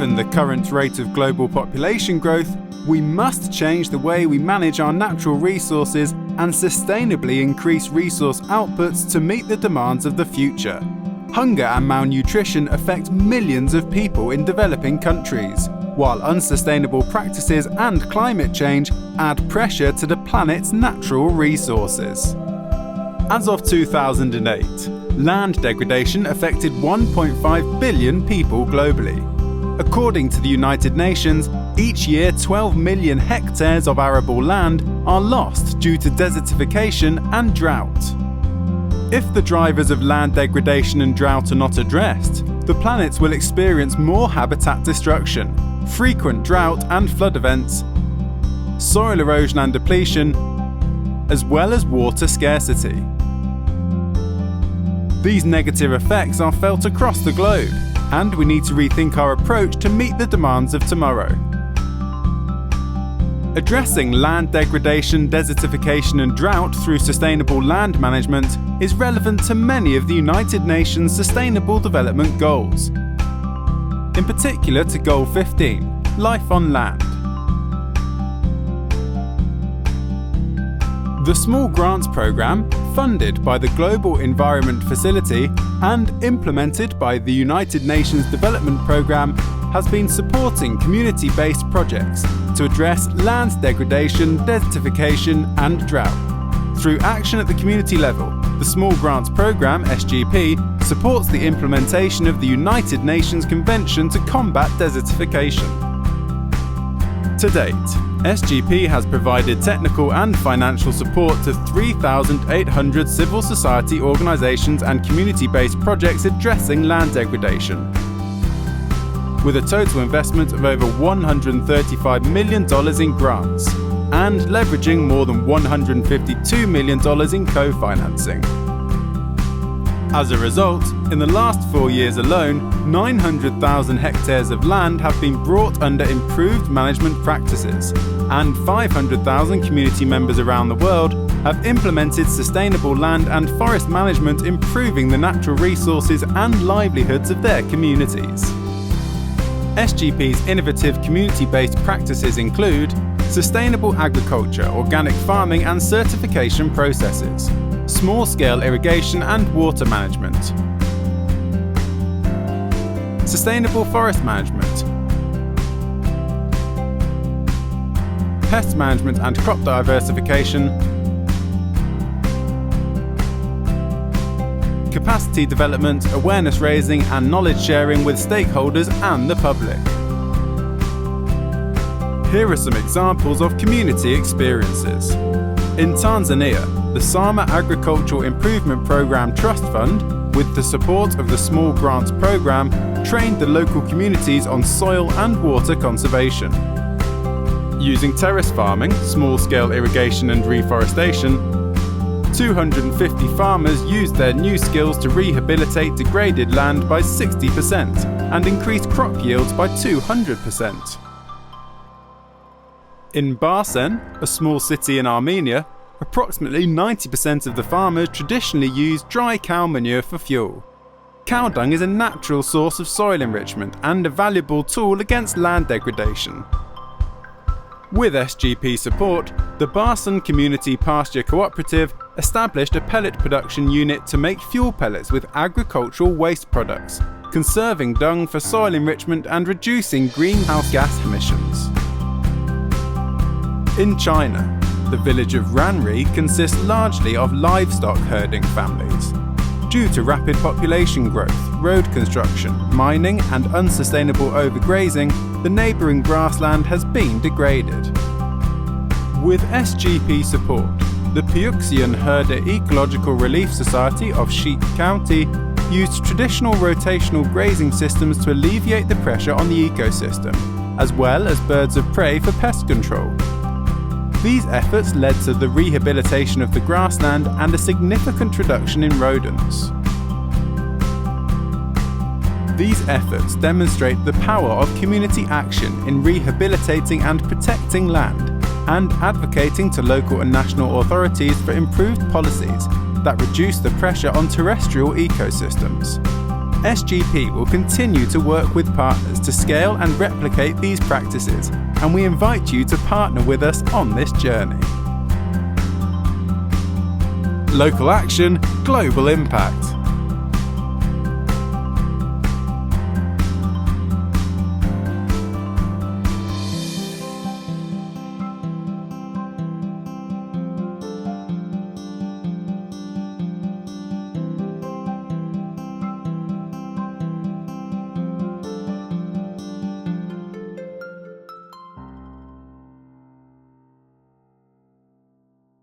Given the current rate of global population growth, we must change the way we manage our natural resources and sustainably increase resource outputs to meet the demands of the future. Hunger and malnutrition affect millions of people in developing countries, while unsustainable practices and climate change add pressure to the planet's natural resources. As of 2008, land degradation affected 1.5 billion people globally. According to the United Nations, each year 12 million hectares of arable land are lost due to desertification and drought. If the drivers of land degradation and drought are not addressed, the planet will experience more habitat destruction, frequent drought and flood events, soil erosion and depletion, as well as water scarcity. These negative effects are felt across the globe, and we need to rethink our approach to meet the demands of tomorrow. Addressing land degradation, desertification and drought through sustainable land management is relevant to many of the United Nations Sustainable Development Goals. In particular to Goal 15, Life on Land. The Small Grants Programme, funded by the Global Environment Facility and implemented by the United Nations Development Programme, has been supporting community-based projects to address land degradation, desertification and drought. Through action at the community level, the Small Grants Programme, SGP, supports the implementation of the United Nations Convention to combat desertification. To date, SGP has provided technical and financial support to 3,800 civil society organisations and community-based projects addressing land degradation, with a total investment of over $135 million in grants and leveraging more than $152 million in co-financing. As a result, in the last 4 years alone, 900,000 hectares of land have been brought under improved management practices, and 500,000 community members around the world have implemented sustainable land and forest management, improving the natural resources and livelihoods of their communities. SGP's innovative community-based practices include sustainable agriculture, organic farming and certification processes, small-scale irrigation and water management, sustainable forest management, pest management and crop diversification, capacity development, awareness raising and knowledge sharing with stakeholders and the public. Here are some examples of community experiences. In Tanzania, the Sama Agricultural Improvement Programme Trust Fund, with the support of the Small Grants Programme, trained the local communities on soil and water conservation. Using terrace farming, small-scale irrigation and reforestation, 250 farmers used their new skills to rehabilitate degraded land by 60% and increase crop yields by 200%. In Barsen, a small city in Armenia, approximately 90% of the farmers traditionally use dry cow manure for fuel. Cow dung is a natural source of soil enrichment and a valuable tool against land degradation. With SGP support, the Barsen Community Pasture Cooperative established a pellet production unit to make fuel pellets with agricultural waste products, conserving dung for soil enrichment and reducing greenhouse gas emissions. In China, the village of Ranri consists largely of livestock herding families. Due to rapid population growth, road construction, mining and unsustainable overgrazing, the neighbouring grassland has been degraded. With SGP support, the Pyuxian Herder Ecological Relief Society of Sheep County used traditional rotational grazing systems to alleviate the pressure on the ecosystem, as well as birds of prey for pest control. These efforts led to the rehabilitation of the grassland and a significant reduction in rodents. These efforts demonstrate the power of community action in rehabilitating and protecting land, and advocating to local and national authorities for improved policies that reduce the pressure on terrestrial ecosystems. SGP will continue to work with partners to scale and replicate these practices, and we invite you to partner with us on this journey. Local action, global impact.